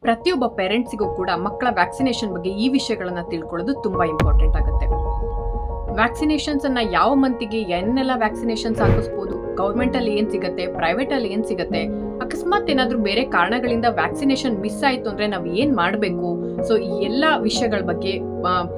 ಪ್ರತಿಯೊಬ್ಬ ಪೇರೆಂಟ್ಸಿಗೂ ಕೂಡ ಮಕ್ಕಳ ವ್ಯಾಕ್ಸಿನೇಷನ್ ಬಗ್ಗೆ ಈ ವಿಷಯಗಳನ್ನ ತಿಳ್ಕೊಳ್ಳೋದು ತುಂಬಾ ಇಂಪಾರ್ಟೆಂಟ್ ಆಗುತ್ತೆ. ವ್ಯಾಕ್ಸಿನೇಷನ್ಸ್ ಅನ್ನ ಯಾವ ಮಂತಿಗೆ ಏನೆಲ್ಲ ವ್ಯಾಕ್ಸಿನೇಷನ್ಸ್ ಹಾಕಿಸ್ಬೋದು, ಗೌರ್ಮೆಂಟ್ ಅಲ್ಲಿ ಏನ್ ಸಿಗುತ್ತೆ, ಪ್ರೈವೇಟ್ ಅಲ್ಲಿ ಏನ್ ಸಿಗುತ್ತೆ, ಅಕಸ್ಮಾತ್ ಏನಾದ್ರೂ ಬೇರೆ ಕಾರಣಗಳಿಂದ ವ್ಯಾಕ್ಸಿನೇಷನ್ ಮಿಸ್ ಆಯ್ತು ಅಂದ್ರೆ ನಾವು ಏನ್ ಮಾಡಬೇಕು, ಸೊ ಈ ಎಲ್ಲಾ ವಿಷಯಗಳ ಬಗ್ಗೆ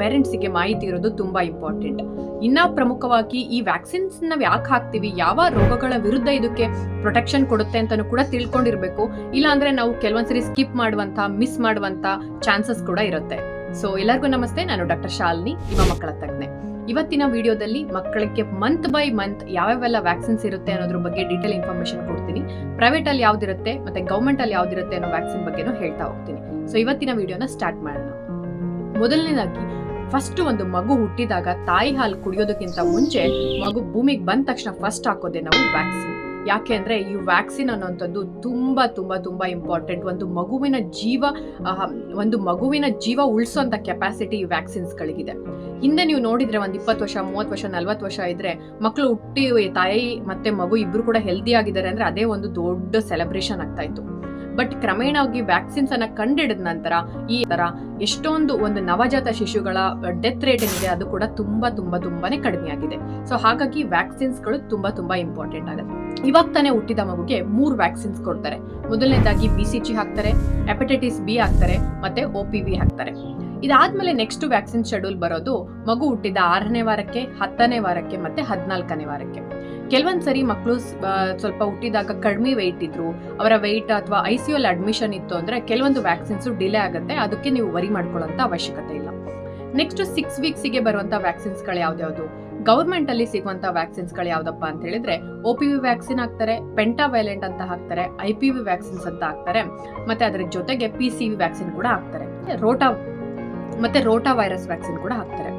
ಪೇರೆಂಟ್ಸಿಗೆ ಮಾಹಿತಿ ಇರೋದು ತುಂಬಾ ಇಂಪಾರ್ಟೆಂಟ್. ಇನ್ನ ಪ್ರಮುಖವಾಗಿ ಈ ವ್ಯಾಕ್ಸಿನ್ಸ್ ನಾವ್ ಯಾಕೆ ಹಾಕ್ತಿವಿ, ಯಾವ ರೋಗಗಳ ವಿರುದ್ಧ ಇದಕ್ಕೆ ಪ್ರೊಟೆಕ್ಷನ್ ಕೊಡುತ್ತೆ ಅಂತಾನು ಕೂಡ ತಿಳ್ಕೊಂಡಿರ್ಬೇಕು. ಇಲ್ಲ ಅಂದ್ರೆ ನಾವು ಕೆಲವೊಂದ್ಸರಿ ಸ್ಕಿಪ್ ಮಾಡುವಂತ, ಮಿಸ್ ಮಾಡುವಂತ ಚಾನ್ಸಸ್ ಕೂಡ ಇರುತ್ತೆ. ಸೊ ಎಲ್ಲರಿಗೂ ನಮಸ್ತೆ, ನಾನು ಡಾಕ್ಟರ್ ಶಾಲಿನಿ, ಯುವ ಮಕ್ಕಳ ತಜ್ಞೆ. ಇವತ್ತಿನ ವಿಡಿಯೋದಲ್ಲಿ ಮಕ್ಕಳಿಗೆ ಮಂತ್ ಬೈ ಮಂತ್ ಯಾವ್ಯಾವೆಲ್ಲ ವ್ಯಾಕ್ಸಿನ್ಸ್ ಇರುತ್ತೆ ಅನ್ನೋದ್ರ ಬಗ್ಗೆ ಡೀಟೇಲ್ ಇನ್ಫಾರ್ಮೇಶನ್ ಕೊಡ್ತೀನಿ. ಪ್ರೈವೇಟ್ ಅಲ್ಲಿ ಯಾವ್ದಿರುತ್ತೆ ಮತ್ತೆ ಗೌರ್ಮೆಂಟ್ ಅಲ್ಲಿ ಯಾವ್ದಿರುತ್ತೆ ಅನ್ನೋ ವ್ಯಾಕ್ಸಿನ್ ಬಗ್ಗೆನೂ ಹೇಳ್ತಾ ಹೋಗ್ತೀನಿ. ಸೊ ಇವತ್ತಿನ ವಿಡಿಯೋನ ಸ್ಟಾರ್ಟ್ ಮಾಡೋಣ. ಮೊದಲನೇದಾಗಿ ಫಸ್ಟ್ ಒಂದು ಮಗು ಹುಟ್ಟಿದಾಗ ತಾಯಿ ಹಾಲು ಕುಡಿಯೋದಕ್ಕಿಂತ ಮುಂಚೆ ಮಗು ಭೂಮಿಗೆ ಬಂದ ತಕ್ಷಣ ಫಸ್ಟ್ ಹಾಕೋದೆ ನಾವು ವ್ಯಾಕ್ಸಿನ್. ಯಾಕೆ ಅಂದ್ರೆ ಈ ವ್ಯಾಕ್ಸಿನ್ ಅನ್ನೋಂಥದ್ದು ತುಂಬಾ ತುಂಬಾ ತುಂಬಾ ಇಂಪಾರ್ಟೆಂಟ್. ಒಂದು ಮಗುವಿನ ಜೀವ ಉಳಿಸೋಂತ ಕೆಪಾಸಿಟಿ ಈ ವ್ಯಾಕ್ಸಿನ್ಸ್ ಗಳಿಗಿದೆ. ಹಿಂದೆ ನೀವು ನೋಡಿದ್ರೆ ಒಂದ್ 20 ವರ್ಷ, 30 ವರ್ಷ, 40 ವರ್ಷ ಇದ್ರೆ ಮಕ್ಕಳು ಹುಟ್ಟಿ ತಾಯಿ ಮತ್ತೆ ಮಗು ಇಬ್ರು ಕೂಡ ಹೆಲ್ದಿ ಆಗಿದ್ದಾರೆ ಅಂದ್ರೆ ಅದೇ ಒಂದು ದೊಡ್ಡ ಸೆಲೆಬ್ರೇಷನ್ ಆಗ್ತಾ ಇತ್ತು. ಬಟ್ ಕ್ರಮೇಣವಾಗಿ ವ್ಯಾಕ್ಸಿನ್ಸ್ ಅನ್ನ ಕಂಡಿಡಿದ ನಂತರ ಈ ತರ ಎಷ್ಟೊಂದು ಒಂದು ನವಜಾತ ಶಿಶುಗಳ ಡೆತ್ ರೇಟ್ ಏನಿದೆ ಅದು ಕೂಡ ತುಂಬಾನೇ ಕಡಿಮೆ ಆಗಿದೆ. ಸೊ ಹಾಗಾಗಿ ವ್ಯಾಕ್ಸಿನ್ಸ್ ಗಳು ತುಂಬಾ ಇಂಪಾರ್ಟೆಂಟ್ ಆಗುತ್ತೆ. ಇವಾಗ ತಾನೇ ಹುಟ್ಟಿದ ಮಗುಗೆ 3 ವ್ಯಾಕ್ಸಿನ್ಸ್ ಕೊಡ್ತಾರೆ. ಮೊದಲನೇದಾಗಿ BCG ಹಾಕ್ತಾರೆ, ಹೆಪಟೈಟಿಸ್ B ಹಾಕ್ತಾರೆ, ಮತ್ತೆ OPV ಹಾಕ್ತಾರೆ. ಇದಾದ್ಮೇಲೆ ನೆಕ್ಸ್ಟ್ ವ್ಯಾಕ್ಸಿನ್ ಶೆಡ್ಯೂಲ್ ಬರೋದು ಮಗು ಹುಟ್ಟಿದ 6ನೇ ವಾರಕ್ಕೆ, 10ನೇ ವಾರಕ್ಕೆ ಮತ್ತೆ 14ನೇ ವಾರಕ್ಕೆ. ಕೆಲವೊಂದ್ಸರಿ ಮಕ್ಕಳು ಸ್ವಲ್ಪ ಹುಟ್ಟಿದಾಗ ಕಡಿಮೆ ವೆಯ್ಟ್ ಇದ್ರು, ಅವರ ವೆಯ್ಟ್ ಅಥವಾ ICU ಅಲ್ಲಿ ಅಡ್ಮಿಷನ್ ಇತ್ತು ಅಂದ್ರೆ ಕೆಲವೊಂದು ವ್ಯಾಕ್ಸಿನ್ಸ್ ಡಿಲೇ ಆಗುತ್ತೆ. ಅದಕ್ಕೆ ನೀವು ವರಿ ಮಾಡ್ಕೊಳ್ಳೋಂತ ಅವಶ್ಯಕತೆ ಇಲ್ಲ. ನೆಕ್ಸ್ಟ್ 6 ವೀಕ್ಸ್ಗೆ ಬರುವಂತ ವ್ಯಾಕ್ಸಿನ್ಸ್ ಗಳು ಯಾವ್ದು, ಗವರ್ಮೆಂಟ್ ಅಲ್ಲಿ ಸಿಗುವಂತ ವ್ಯಾಕ್ಸಿನ್ಸ್ ಗಳು ಯಾವ್ದಪ್ಪ ಅಂತ ಹೇಳಿದ್ರೆ OPV ವ್ಯಾಕ್ಸಿನ್ ಹಾಕ್ತಾರೆ, ಪೆಂಟಾವೈಲೆಂಟ್ ಅಂತ ಹಾಕ್ತಾರೆ, IPV ವ್ಯಾಕ್ಸಿನ್ಸ್ ಅಂತ ಹಾಕ್ತಾರೆ, ಮತ್ತೆ ಅದರ ಜೊತೆಗೆ PCV ವ್ಯಾಕ್ಸಿನ್ ಕೂಡ ಹಾಕ್ತಾರೆ, ರೋಟಾ ವೈರಸ್ ವ್ಯಾಕ್ಸಿನ್ ಕೂಡ ಹಾಕ್ತಾರೆ.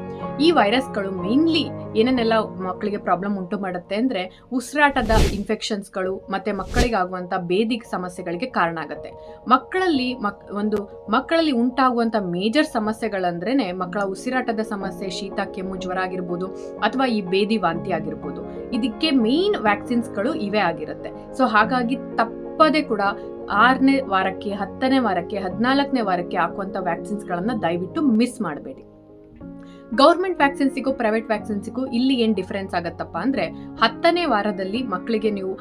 ಈ ವೈರಸ್ಗಳು ಮೇನ್ಲಿ ಏನೇನೆಲ್ಲ ಮಕ್ಕಳಿಗೆ ಪ್ರಾಬ್ಲಮ್ ಉಂಟು ಮಾಡುತ್ತೆ ಅಂದ್ರೆ ಉಸಿರಾಟದ ಇನ್ಫೆಕ್ಷನ್ಸ್ಗಳು ಮತ್ತೆ ಮಕ್ಕಳಿಗೆ ಆಗುವಂತ ಬೇದಿಗೆ ಸಮಸ್ಯೆಗಳಿಗೆ ಕಾರಣ ಆಗುತ್ತೆ. ಮಕ್ಕಳಲ್ಲಿ ಉಂಟಾಗುವಂತ ಮೇಜರ್ ಸಮಸ್ಯೆಗಳಂದ್ರೇನೆ ಮಕ್ಕಳ ಉಸಿರಾಟದ ಸಮಸ್ಯೆ, ಶೀತ, ಕೆಮ್ಮು, ಜ್ವರ ಆಗಿರ್ಬೋದು ಅಥವಾ ಈ ಬೇದಿ ವಾಂತಿ ಆಗಿರ್ಬೋದು. ಇದಕ್ಕೆ ಮೇನ್ ವ್ಯಾಕ್ಸಿನ್ಸ್ಗಳು ಇವೇ ಆಗಿರುತ್ತೆ. ಸೊ ಹಾಗಾಗಿ ತಪ್ಪದೆ ಕೂಡ 6ನೇ ವಾರಕ್ಕೆ, 10ನೇ ವಾರಕ್ಕೆ, 14ನೇ ವಾರಕ್ಕೆ ಹಾಕುವಂತ ವ್ಯಾಕ್ಸಿನ್ಸ್ ಗಳನ್ನ ದಯವಿಟ್ಟು ಮಿಸ್ ಮಾಡಬೇಡಿ. ಗೌರ್ಮೆಂಟ್ ವ್ಯಾಕ್ಸಿನ್ಸಿಗೂ ಪ್ರೈವೇಟ್ ವ್ಯಾಕ್ಸಿನ್ಸಿಗೂ ಇಲ್ಲಿ ಏನ್ ಡಿಫರೆನ್ಸ್ ಆಗತ್ತಪ್ಪ ಅಂದ್ರೆ 10ನೇ ವಾರದಲ್ಲಿ ಮಕ್ಕಳಿಗೆ ನೀವು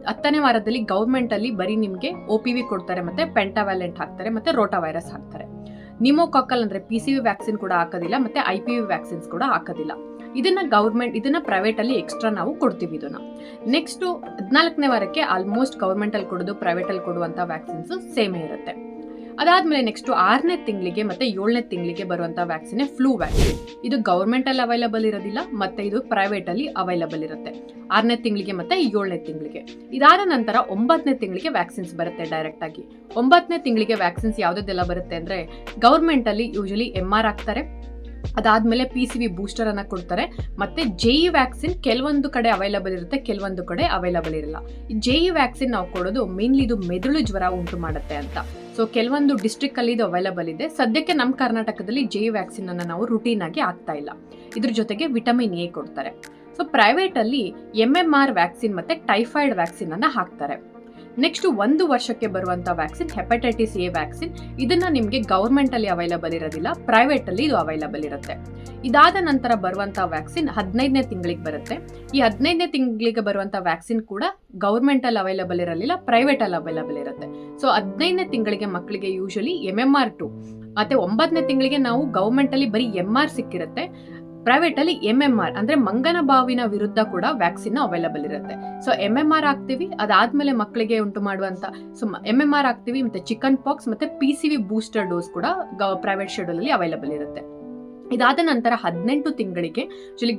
10ನೇ ವಾರದಲ್ಲಿ ಗೌರ್ಮೆಂಟ್ ಅಲ್ಲಿ ಬರೀ ನಿಮ್ಗೆ OPV ಕೊಡ್ತಾರೆ, ಮತ್ತೆ ಪೆಂಟಾವ್ಯಾಲೆಂಟ್ ಹಾಕ್ತಾರೆ, ಮತ್ತೆ ರೋಟಾ ವೈರಸ್ ಹಾಕ್ತಾರೆ. ನಿಮೋಕಾಕಲ್ ಅಂದ್ರೆ PCV ವ್ಯಾಕ್ಸಿನ್ ಕೂಡ ಹಾಕೋದಿಲ್ಲ, ಮತ್ತೆ IPV ವ್ಯಾಕ್ಸಿನ್ಸ್ ಕೂಡ ಹಾಕೋದಿಲ್ಲ. ಇದನ್ನ ಪ್ರೈವೇಟ್ ಅಲ್ಲಿ ಎಕ್ಸ್ಟ್ರಾ ನಾವು ಕೊಡ್ತೀವಿ. ಇದನ್ನ ನೆಕ್ಸ್ಟ್ 14ನೇ ವಾರಕ್ಕೆ ಆಲ್ಮೋಸ್ಟ್ ಗೌರ್ಮೆಂಟ್ ಅಲ್ಲಿ ಕೊಡೋದು, ಪ್ರೈವೇಟ್ ಅಲ್ಲಿ ಕೊಡುವಂತ ವ್ಯಾಕ್ಸಿನ್ಸ್ ಸೇಮೇ ಇರುತ್ತೆ. ಅದಾದ್ಮೇಲೆ ನೆಕ್ಸ್ಟ್ 6ನೇ ತಿಂಗಳಿಗೆ ಮತ್ತೆ 7ನೇ ತಿಂಗಳಿಗೆ ಬರುವಂತ ವ್ಯಾಕ್ಸಿನ್ ಫ್ಲೂ ವ್ಯಾಕ್ಸಿನ್. ಇದು ಗವರ್ಮೆಂಟ್ ಅಲ್ಲಿ ಅವೈಲಬಲ್ ಇರೋದಿಲ್ಲ, ಮತ್ತೆ ಇದು ಪ್ರೈವೇಟ್ ಅಲ್ಲಿ ಅವೈಲಬಲ್ ಇರುತ್ತೆ 6ನೇ ತಿಂಗಳಿಗೆ ಮತ್ತೆ 7ನೇ ತಿಂಗಳಿಗೆ. ಇದಾದ ನಂತರ 9ನೇ ತಿಂಗಳಿಗೆ ವ್ಯಾಕ್ಸಿನ್ಸ್ ಬರುತ್ತೆ ಡೈರೆಕ್ಟ್ ಆಗಿ. 9ನೇ ತಿಂಗಳಿಗೆ ವ್ಯಾಕ್ಸಿನ್ಸ್ ಯಾವ್ದೆಲ್ಲ ಬರುತ್ತೆ ಅಂದ್ರೆ ಗವರ್ಮೆಂಟ್ ಅಲ್ಲಿ ಯೂಶಲಿ MR ಹಾಕ್ತಾರೆ, ಅದಾದ್ಮೇಲೆ PCV ಬೂಸ್ಟರ್ ಅನ್ನ ಕೊಡ್ತಾರೆ, ಮತ್ತೆ JE ವ್ಯಾಕ್ಸಿನ್ ಕೆಲವೊಂದು ಕಡೆ ಅವೈಲಬಲ್ ಇರುತ್ತೆ, ಕೆಲವೊಂದು ಕಡೆ ಅವೈಲಬಲ್ ಇರಲ್ಲ. JE ವ್ಯಾಕ್ಸಿನ್ ನಾವು ಕೊಡೋದು ಮೇನ್ಲಿ ಇದು ಮೆದುಳು ಜ್ವರ ಉಂಟು ಮಾಡುತ್ತೆ ಅಂತ. ಸೊ ಕೆಲವೊಂದು ಡಿಸ್ಟ್ರಿಕ್ಟ್ ಅಲ್ಲಿ ಇದು ಅವೈಲಬಲ್ ಇದೆ. ಸದ್ಯಕ್ಕೆ ನಮ್ಮ ಕರ್ನಾಟಕದಲ್ಲಿ JE ವ್ಯಾಕ್ಸಿನ್ ಅನ್ನ ನಾವು ರುಟೀನ್ ಆಗಿ ಆಗ್ತಾ ಇಲ್ಲ. ಇದ್ರ ಜೊತೆಗೆ ವಿಟಮಿನ್ A ಕೊಡ್ತಾರೆ. ಸೊ ಪ್ರೈವೇಟ್ ಅಲ್ಲಿ MMR ವ್ಯಾಕ್ಸಿನ್ ಮತ್ತೆ ಟೈಫಾಯ್ಡ್ ವ್ಯಾಕ್ಸಿನ್ ಅನ್ನ ಹಾಕ್ತಾರೆ. ನೆಕ್ಸ್ಟ್ 1 ವರ್ಷಕ್ಕೆ ಬರುವಂತ ವ್ಯಾಕ್ಸಿನ್ ಹೆಪಟೈಟಿಸ್ A ವ್ಯಾಕ್ಸಿನ್. ಇದನ್ನ ನಿಮ್ಗೆ ಗವರ್ಮೆಂಟ್ ಅಲ್ಲಿ ಅವೈಲಬಲ್ ಇರೋದಿಲ್ಲ, ಪ್ರೈವೇಟ್ ಅಲ್ಲಿ ಇದು ಅವೈಲಬಲ್ ಇರುತ್ತೆ. ಇದಾದ ನಂತರ ಬರುವಂತ ವ್ಯಾಕ್ಸಿನ್ 15ನೇ ತಿಂಗಳಿಗೆ ಬರುತ್ತೆ. ಈ 15ನೇ ತಿಂಗಳಿಗೆ ಬರುವಂತ ವ್ಯಾಕ್ಸಿನ್ ಕೂಡ ಗವರ್ಮೆಂಟ್ ಅಲ್ಲಿ ಅವೈಲಬಲ್ ಇರಲಿಲ್ಲ, ಪ್ರೈವೇಟ್ ಅಲ್ಲಿ ಅವೈಲಬಲ್ ಇರುತ್ತೆ. ಸೊ 15ನೇ ತಿಂಗಳಿಗೆ ಮಕ್ಕಳಿಗೆ ಯೂಶಲಿ MMR2 ಮತ್ತೆ 9ನೇ ತಿಂಗಳಿಗೆ ನಾವು ಗವರ್ಮೆಂಟ್ ಅಲ್ಲಿ ಬರೀ MR ಸಿಕ್ಕಿರುತ್ತೆ, ಪ್ರೈವೇಟ್ ಅಲ್ಲಿ MMR ಅಂದ್ರೆ ಮಂಗನ ಬಾವಿನ ವಿರುದ್ಧ ಕೂಡ ವ್ಯಾಕ್ಸಿನ್ ಅವೈಲಬಲ್ ಇರುತ್ತೆ. ಸೊ MMR ಹಾಕ್ತಿವಿ, ಅದಾದ್ಮೇಲೆ ಮಕ್ಕಳಿಗೆ ಉಂಟು ಮಾಡುವಂತ MMR ಹಾಕ್ತಿವಿ, ಮತ್ತೆ ಚಿಕನ್ ಪಾಕ್ಸ್ ಮತ್ತೆ PCV ಬೂಸ್ಟರ್ ಡೋಸ್ ಕೂಡ ಪ್ರೈವೇಟ್ ಶೆಡ್ಯೂಲ್ ಅಲ್ಲಿ ಅವೈಲಬಲ್ ಇರುತ್ತೆ. ಇದಾದ ನಂತರ 18 ತಿಂಗಳಿಗೆ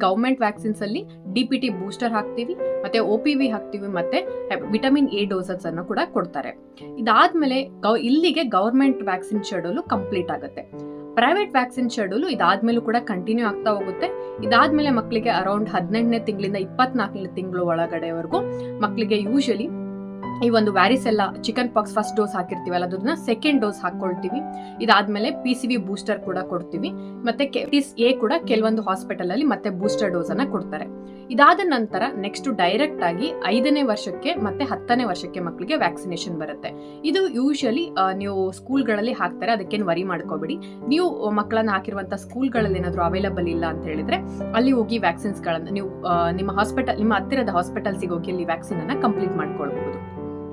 ಗವರ್ಮೆಂಟ್ ವ್ಯಾಕ್ಸಿನ್ಸ್ ಅಲ್ಲಿ DPT ಬೂಸ್ಟರ್ ಹಾಕ್ತಿವಿ, ಮತ್ತೆ OPV ಹಾಕ್ತಿವಿ, ಮತ್ತೆ ವಿಟಮಿನ್ A ಡೋಸಸ್ ಅನ್ನು ಕೂಡ ಕೊಡ್ತಾರೆ. ಇದಾದ್ಮೇಲೆ ಇಲ್ಲಿಗೆ ಗವರ್ಮೆಂಟ್ ವ್ಯಾಕ್ಸಿನ್ ಶೆಡ್ಯೂಲ್ ಕಂಪ್ಲೀಟ್ ಆಗುತ್ತೆ. ಪ್ರೈವೇಟ್ ವ್ಯಾಕ್ಸಿನ್ ಶೆಡ್ಯೂಲ್ ಇದಾದ್ಮೇಲೂ ಕೂಡ ಕಂಟಿನ್ಯೂ ಆಗ್ತಾ ಹೋಗುತ್ತೆ. ಇದಾದ್ಮೇಲೆ ಮಕ್ಕಳಿಗೆ ಅರೌಂಡ್ 18ನೇ ತಿಂಗಳಿಂದ 24ನೇ ತಿಂಗಳು ಒಳಗಡೆವರೆಗೂ ಮಕ್ಕಳಿಗೆ ಯೂಶಲಿ ಈ ಒಂದು ವ್ಯಾರಿಸೆಲ್ಲ ಚಿಕನ್ ಪಾಕ್ಸ್ ಫಸ್ಟ್ ಡೋಸ್ ಹಾಕಿರ್ತೀವಲ್ಲ ಅದನ್ನ ಸೆಕೆಂಡ್ ಡೋಸ್ ಹಾಕೊಳ್ತೀವಿ. ಇದಾದ್ಮೇಲೆ PCV ಬೂಸ್ಟರ್ ಕೂಡ ಕೊಡ್ತೀವಿ. ಮತ್ತೆ A ಕೂಡ ಕೆಲವೊಂದು ಹಾಸ್ಪಿಟಲ್ ಅಲ್ಲಿ ಮತ್ತೆ ಬೂಸ್ಟರ್ ಡೋಸ್ ಅನ್ನ ಕೊಡ್ತಾರೆ. ಇದಾದ ನಂತರ ನೆಕ್ಸ್ಟ್ ಡೈರೆಕ್ಟ್ ಆಗಿ 5ನೇ ವರ್ಷಕ್ಕೆ ಮತ್ತೆ 10ನೇ ವರ್ಷಕ್ಕೆ ಮಕ್ಕಳಿಗೆ ವ್ಯಾಕ್ಸಿನೇಷನ್ ಬರುತ್ತೆ. ಇದು ಯೂಶಲಿ ನೀವು ಸ್ಕೂಲ್ಗಳಲ್ಲಿ ಹಾಕ್ತಾರೆ, ಅದಕ್ಕೇನು ವರಿ ಮಾಡ್ಕೋಬೇಡಿ. ನೀವು ಮಕ್ಕಳನ್ನ ಹಾಕಿರುವಂತ ಸ್ಕೂಲ್ಗಳಲ್ಲಿ ಏನಾದ್ರು ಅವೈಲಬಲ್ ಇಲ್ಲ ಅಂತ ಹೇಳಿದ್ರೆ ಅಲ್ಲಿ ಹೋಗಿ ವ್ಯಾಕ್ಸಿನ್ಸ್ಗಳನ್ನ ನೀವು ನಿಮ್ಮ ಹತ್ತಿರದ ಹಾಸ್ಪಿಟಲ್ಸಿಗೆ ಹೋಗಿ ಅಲ್ಲಿ ವ್ಯಾಕ್ಸಿನ್ ಅನ್ನ ಕಂಪ್ಲೀಟ್ ಮಾಡ್ಕೊಳ್ಬಹುದು.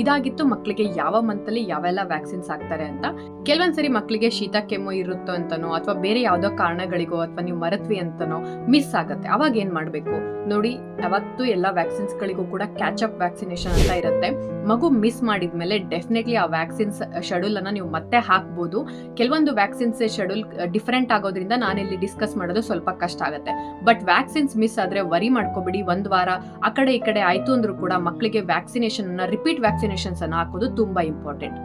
ಇದಾಗಿತ್ತು ಮಕ್ಕಳಿಗೆ ಯಾವ ಮಂತಲ್ಲಿ ಯಾವೆಲ್ಲ ವ್ಯಾಕ್ಸಿನ್ಸ್ ಹಾಕ್ತಾರೆ ಅಂತ. ಕೆಲವೊಂದ್ಸರಿ ಮಕ್ಕಳಿಗೆ ಶೀತ ಕೆಮ್ಮು ಇರುತ್ತೋ ಅಂತನೋ ಅಥವಾ ಬೇರೆ ಯಾವ್ದೋ ಕಾರಣಗಳಿಗೋ ಅಥವಾ ನೀವು ಮರತ್ವಿ ಅಂತನೋ ಮಿಸ್ ಆಗುತ್ತೆ. ಅವಾಗ ಏನ್ ಮಾಡ್ಬೇಕು ನೋಡಿ, ಯಾವತ್ತು ಎಲ್ಲ ವ್ಯಾಕ್ಸಿನ್ಸ್ ಗಳಿಗೂ ಕೂಡ ಕ್ಯಾಚ್ ಅಪ್ ವ್ಯಾಕ್ಸಿನೇಷನ್ ಅಂತ ಇರುತ್ತೆ. ಮಗು ಮಿಸ್ ಮಾಡಿದ್ಮೇಲೆ ಡೆಫಿನೆಟ್ಲಿ ಆ ವ್ಯಾಕ್ಸಿನ್ಸ್ ಶೆಡ್ಯೂಲ್ ಅನ್ನ ನೀವು ಮತ್ತೆ ಹಾಕ್ಬೋದು. ಕೆಲವೊಂದು ವ್ಯಾಕ್ಸಿನ್ಸ್ ಶೆಡ್ಯೂಲ್ ಡಿಫರೆಂಟ್ ಆಗೋದ್ರಿಂದ ನಾನಿಲ್ಲಿ ಡಿಸ್ಕಸ್ ಮಾಡೋದು ಸ್ವಲ್ಪ ಕಷ್ಟ ಆಗುತ್ತೆ. ಬಟ್ ವ್ಯಾಕ್ಸಿನ್ಸ್ ಮಿಸ್ ಆದ್ರೆ ವರಿ ಮಾಡ್ಕೋಬೇಡಿ. ಒಂದ್ ವಾರ ಆ ಕಡೆ ಈ ಕಡೆ ಆಯ್ತು ಅಂದ್ರೂ ಕೂಡ ಮಕ್ಕಳಿಗೆ ವ್ಯಾಕ್ಸಿನೇಷನ್ ಅನ್ನ ರಿಪೀಟ್ ವ್ಯಾಕ್ಸಿನೇಷನ್ಸ್ ಅನ್ನ ಹಾಕೋದು ತುಂಬಾ ಇಂಪಾರ್ಟೆಂಟ್.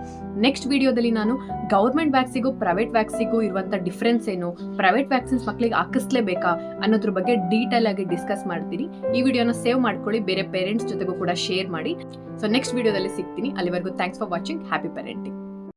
ನೆಕ್ಸ್ಟ್ ವಿಡಿಯೋದಲ್ಲಿ ನಾನು ಗವರ್ಮೆಂಟ್ ವ್ಯಾಕ್ಸಿಗೂ ಪ್ರೈವೇಟ್ ವ್ಯಾಕ್ಸಿಗೂ ಇರುವಂತ ಡಿಫರೆನ್ಸ್ ಏನು, ಪ್ರೈವೇಟ್ ವ್ಯಾಕ್ಸಿನ್ಸ್ ಮಕ್ಕಳಿಗೆ ಹಾಕಿಸ್ಲೇಬೇಕಾ ಅನ್ನೋದ್ರ ಬಗ್ಗೆ ಡೀಟೇಲ್ ಆಗಿ ಡಿಸ್ಕಸ್ ಮಾಡ್ತೀನಿ. ಈ ವಿಡಿಯೋನ ಸೇವ್ ಮಾಡ್ಕೊಳ್ಳಿ, ಬೇರೆ ಪೇರೆಂಟ್ಸ್ ಜೊತೆಗೂ ಕೂಡ ಶೇರ್ ಮಾಡಿ. ಸೊ ನೆಕ್ಸ್ಟ್ ವಿಡಿಯೋದಲ್ಲಿ ಸಿಗ್ತೀನಿ. ಅಲ್ಲಿವರೆಗೂ thanks for watching. Happy parenting.